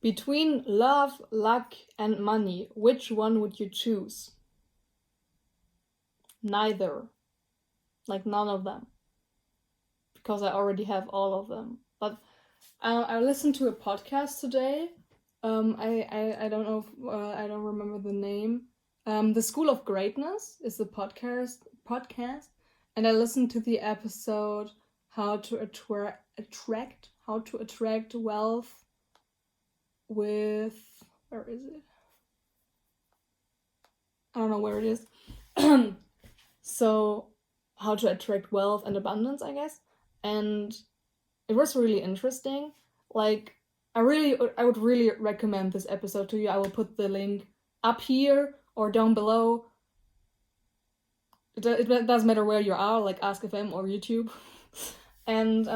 Between love, luck, and money, which one would you choose? Neither. Like none of them. Because I already have all of them. But I listened to a podcast today. I don't know if, I don't remember the name. The School of Greatness is the podcast, and I listened to the episode how to attract wealth with, where is it? I don't know where it is. So how to attract wealth and abundance, I guess. And it was really interesting. Like, I would really recommend this episode to you. I will put the link up here or down below. It doesn't matter where you are, like Ask FM or YouTube. And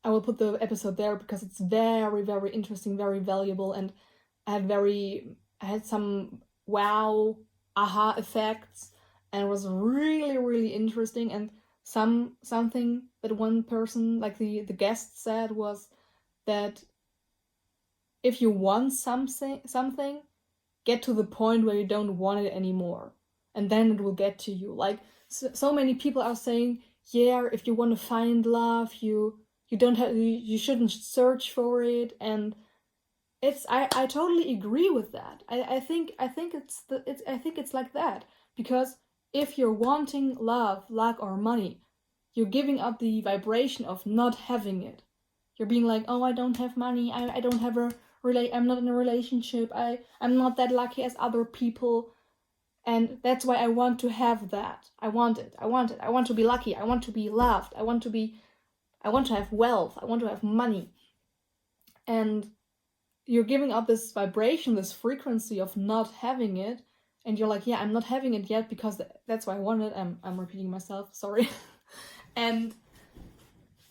I will put the episode there because it's very, very interesting, very valuable, and I had some wow aha effects, and it was really, really interesting. And something that one person, like the guest, said was that if you want something, get to the point where you don't want it anymore, and then it will get to you. Like, so many people are saying, yeah, if you want to find love, you shouldn't search for it, and I totally agree with that. I think it's like that, because if you're wanting love, luck, or money, you're giving up the vibration of not having it. You're being like, oh, I don't have money, I don't have I'm not in a relationship, I'm not that lucky as other people, and that's why I want to have that. I want it. I want to be lucky. I want to be loved. I want to have wealth. I want to have money. And you're giving up this vibration, this frequency of not having it, and you're like, yeah, I'm not having it yet because that's why I want it. I'm repeating myself, sorry. And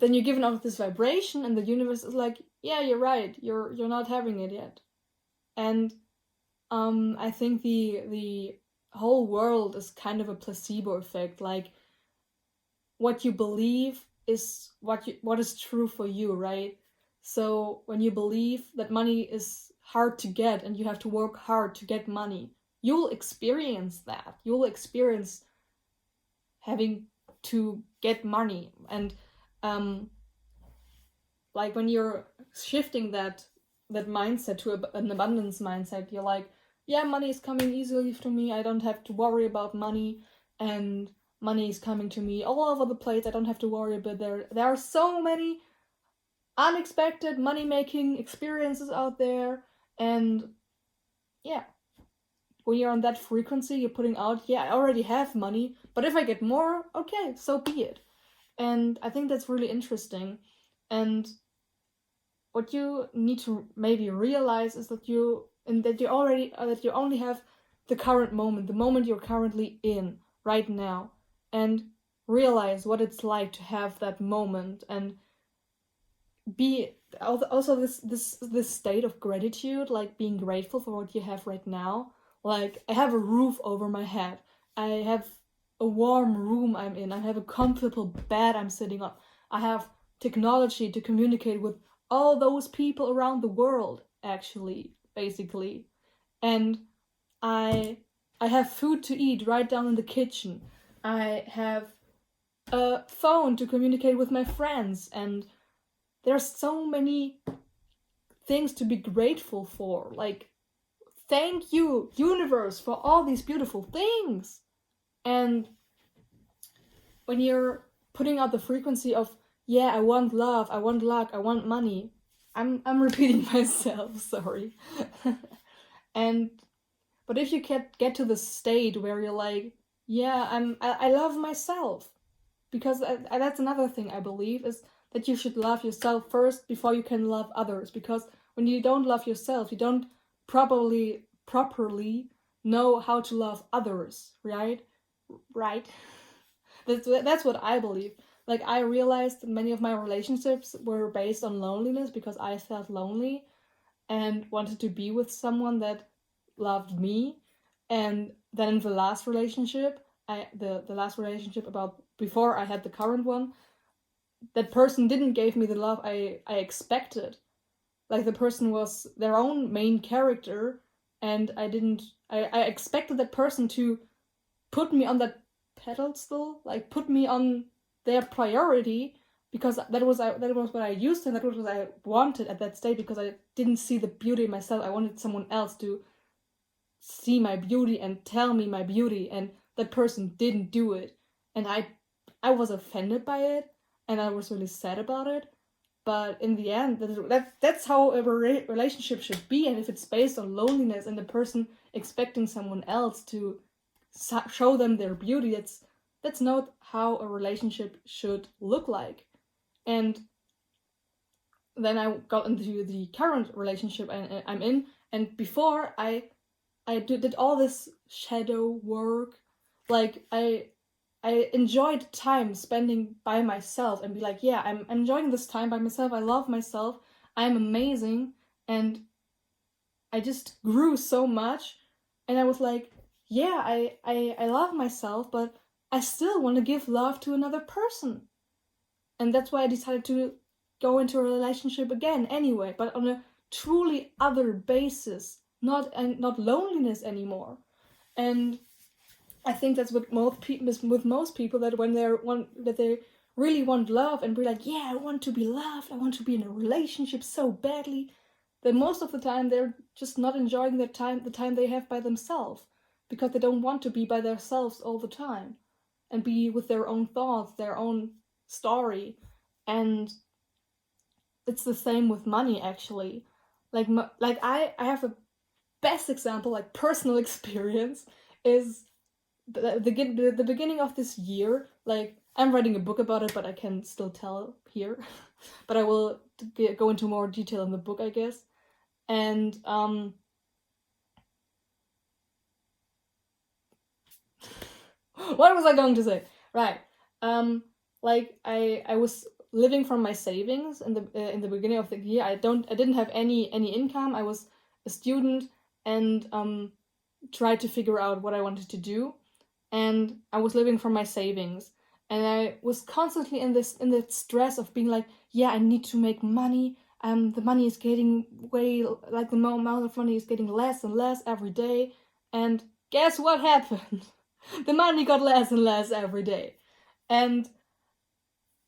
then you're giving up this vibration, and the universe is like, yeah, you're right, you're not having it yet. And I think the whole world is kind of a placebo effect. Like, what you believe is what is true for you, right? So when you believe that money is hard to get and you have to work hard to get money, you'll experience that. You'll experience having to get money. And like, when you're shifting that mindset to an abundance mindset, you're like, yeah, money is coming easily to me. I don't have to worry about money, and money is coming to me all over the place. I don't have to worry about there are so many unexpected money-making experiences out there. And yeah, when you're on that frequency, you're putting out, yeah, I already have money, but if I get more, okay, so be it. And I think that's really interesting. And what you need to maybe realize is that you only have the current moment, the moment you're currently in right now, and realize what it's like to have that moment, and be also this state of gratitude, like being grateful for what you have right now. Like, I have a roof over my head, I have a warm room I'm in, I have a comfortable bed I'm sitting on, I have technology to communicate with all those people around the world, actually, basically. And I have food to eat right down in the kitchen. I have a phone to communicate with my friends, and there's so many things to be grateful for. Like, thank you, universe, for all these beautiful things. And when you're putting out the frequency of, yeah, I want love, I want luck, I want money, I'm repeating myself, sorry. But if you get to the state where you're like, yeah, I love myself, because that's another thing I believe, is that you should love yourself first before you can love others. Because when you don't love yourself, you don't properly know how to love others, right? That's what I believe. Like, I realized that many of my relationships were based on loneliness, because I felt lonely and wanted to be with someone that loved me. And then in the last relationship, the last relationship about before I had the current one, that person didn't give me the love I expected. like the person was their own main character, and I expected that person to put me on that pedestal, like put me on their priority, because that was what I used and that was what I wanted at that state, because I didn't see the beauty in myself. I wanted someone else to see my beauty and tell me my beauty, and that person didn't do it, and I was offended by it, and I was really sad about it. But in the end, that's how a relationship should be. And if it's based on loneliness and the person expecting someone else to show them their beauty, that's not how a relationship should look like. And then I got into the current relationship I'm in, and before I did all this shadow work. Like I enjoyed time spending by myself and be like, yeah, I'm enjoying this time by myself. I love myself. I'm amazing. And I just grew so much. And I was like, yeah, I love myself, but I still want to give love to another person. And that's why I decided to go into a relationship again anyway, but on a truly other basis, not loneliness anymore. And I think that's with most people, that when they really want love and be like, yeah, I want to be loved, I want to be in a relationship so badly, that most of the time they're just not enjoying the time they have by themselves, because they don't want to be by themselves all the time and be with their own thoughts, their own story. And it's the same with money, actually. Like I have a best example, like personal experience, is the beginning of this year. Like, I'm writing a book about it, but I can still tell here. But I will go into more detail in the book, I guess. And what was I going to say? Right. Like I was living from my savings in the beginning of the year. I didn't have any income. I was a student and tried to figure out what I wanted to do, and I was living from my savings, and I was constantly in the stress of being like, yeah, I need to make money. The money is getting the amount of money is getting less and less every day, and guess what happened? The money got less and less every day, and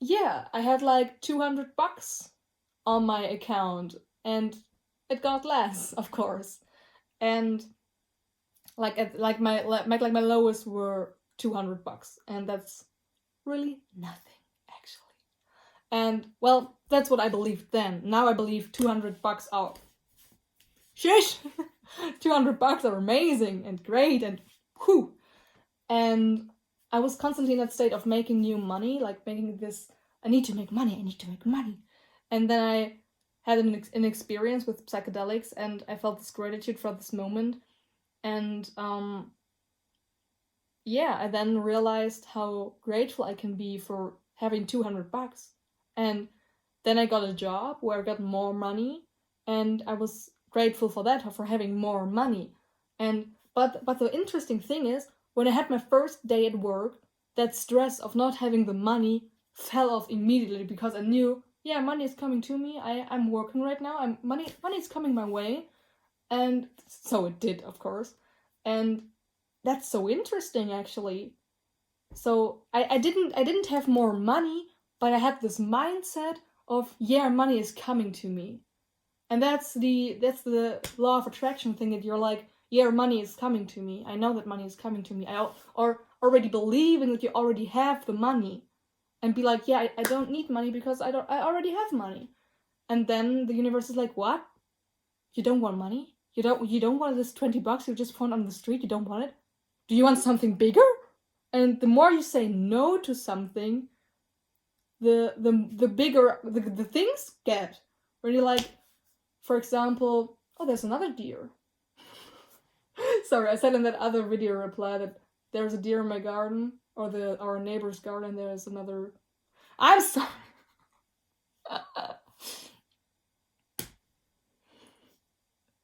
yeah, I had like $200 on my account, and it got less, of course. And like my lowest were $200, and that's really nothing, actually. And well, that's what I believed then. Now I believe $200 are shish. $200 are amazing and great and whew. And I was constantly in that state of making new money, like making this, I need to make money. And then I had an experience with psychedelics, and I felt this gratitude for this moment. And yeah, I then realized how grateful I can be for having $200. And then I got a job where I got more money, and I was grateful for that, for having more money. And but the interesting thing is, when I had my first day at work, that stress of not having the money fell off immediately, because I knew, yeah, money is coming to me. I'm working right now. Money is coming my way. And so it did, of course. And that's so interesting, actually. So I didn't have more money, but I had this mindset of, yeah, money is coming to me. And that's the law of attraction thing, that you're like, yeah, money is coming to me. I know that money is coming to me. Or already believing that you already have the money, and be like, yeah, I don't need money because I already have money. And then the universe is like, what? You don't want money? You don't want this $20 you just found on the street? You don't want it? Do you want something bigger? And the more you say no to something, the bigger the things get. Where you're like, for example, oh, there's another deer. Sorry, I said in that other video reply that there's a deer in my garden, or our neighbor's garden. There's another. I'm sorry.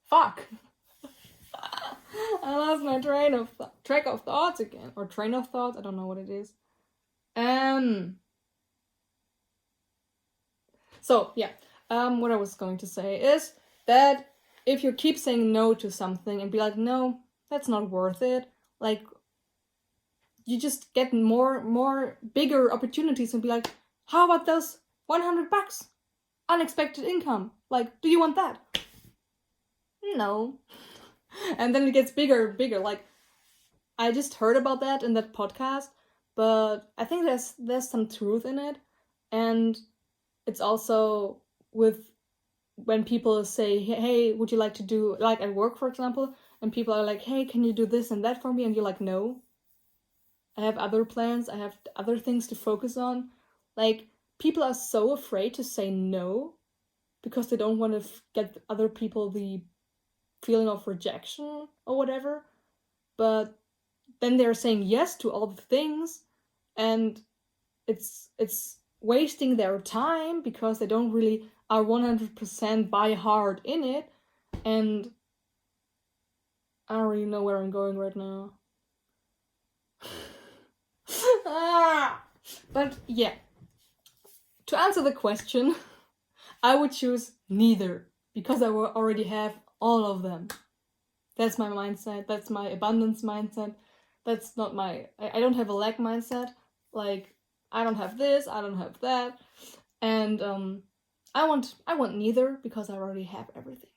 Fuck. I lost my track of thoughts again, or train of thoughts. I don't know what it is. So yeah, what I was going to say is that if you keep saying no to something and be like, no, that's not worth it, like, you just get more bigger opportunities and be like, how about those $100? Unexpected income. Like, do you want that? No. And then it gets bigger and bigger. Like, I just heard about that in that podcast, but I think there's some truth in it. And it's also with when people say, hey, would you like to do, like at work, for example, and people are like, hey, can you do this and that for me? And you're like, no. I have other plans. I have other things to focus on. Like, people are so afraid to say no because they don't want to get other people the feeling of rejection or whatever. But then they're saying yes to all the things, and it's wasting their time because they don't really are 100% by heart in it. And I don't really know where I'm going right now. But yeah, to answer the question, I would choose neither, because I already have all of them. That's my mindset. That's my abundance mindset. That's not my... I don't have a lack mindset. Like, I don't have this, I don't have that. And I want neither, because I already have everything.